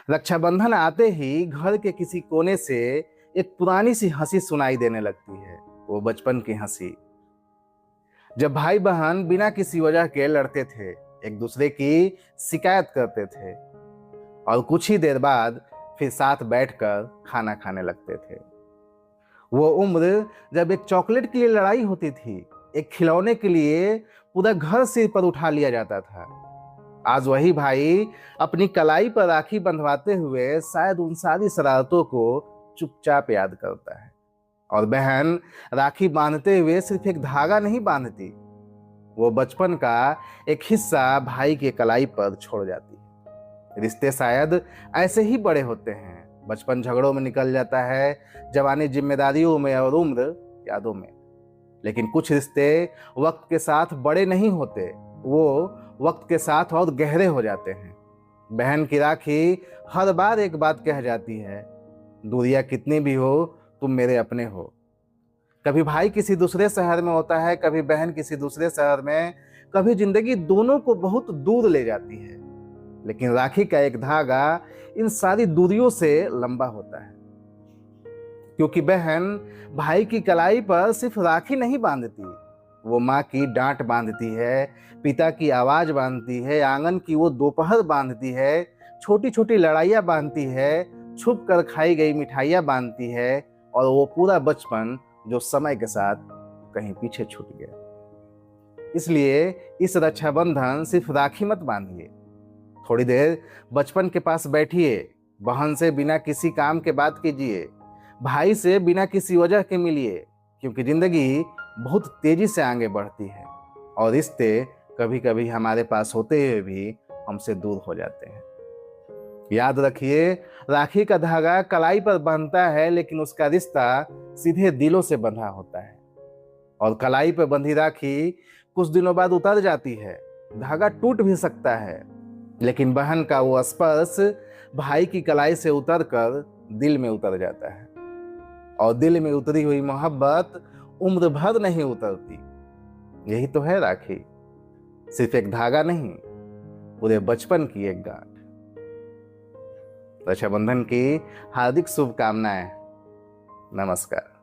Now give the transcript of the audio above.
रक्षाबंधन आते ही घर के किसी कोने से एक पुरानी सी हंसी सुनाई देने लगती है। वो बचपन की हंसी, जब भाई बहन बिना किसी वजह के लड़ते थे, एक दूसरे की शिकायत करते थे और कुछ ही देर बाद फिर साथ बैठकर खाना खाने लगते थे। वो उम्र जब एक चॉकलेट के लिए लड़ाई होती थी, एक खिलौने के लिए पूरा घर सिर पर उठा लिया जाता था। आज वही भाई अपनी कलाई पर राखी बंधवाते हुए शायद उन सारी शरारतों को चुपचाप याद करता है। और बहन राखी बांधते हुए सिर्फ एक धागा नहीं बांधती, वो बचपन का एक हिस्सा भाई के कलाई पर छोड़ जाती है। रिश्ते शायद ऐसे ही बड़े होते हैं। बचपन झगड़ों में निकल जाता है, जवानी जिम्मेदारियों में और उम्र यादों में। लेकिन कुछ रिश्ते वक्त के साथ बड़े नहीं होते, वो वक्त के साथ और गहरे हो जाते हैं। बहन की राखी हर बार एक बात कह जाती है, दूरियां कितनी भी हो तुम मेरे अपने हो। कभी भाई किसी दूसरे शहर में होता है, कभी बहन किसी दूसरे शहर में, कभी जिंदगी दोनों को बहुत दूर ले जाती है। लेकिन राखी का एक धागा इन सारी दूरियों से लंबा होता है, क्योंकि बहन भाई की कलाई पर सिर्फ राखी नहीं बांधती, वो माँ की डांट बांधती है, पिता की आवाज बांधती है, आंगन की वो दोपहर बांधती है, छोटी छोटी लड़ाइयाँ बांधती है, छुप कर खाई गई मिठाइयाँ बांधती है, और वो पूरा बचपन जो समय के साथ कहीं पीछे छूट गया। इसलिए इस रक्षाबंधन सिर्फ राखी मत बांधिए, थोड़ी देर बचपन के पास बैठिए, बहन से बिना किसी काम के बात कीजिए, भाई से बिना किसी वजह के मिलिए, क्योंकि जिंदगी बहुत तेजी से आगे बढ़ती है और रिश्ते कभी कभी हमारे पास होते हुए भी हमसे दूर हो जाते हैं। याद रखिए, राखी का धागा कलाई पर बंधता है, लेकिन उसका रिश्ता सीधे दिलों से बंधा होता है। और कलाई पर बंधी राखी कुछ दिनों बाद उतर जाती है, धागा टूट भी सकता है, लेकिन बहन का वो स्पर्श भाई की कलाई से उतरकर दिल में उतर जाता है। और दिल में उतरी हुई मोहब्बत उम्र भर नहीं उतरती। यही तो है राखी, सिर्फ एक धागा नहीं, पूरे बचपन की एक गांठ। रक्षाबंधन की हार्दिक शुभकामनाएं। नमस्कार।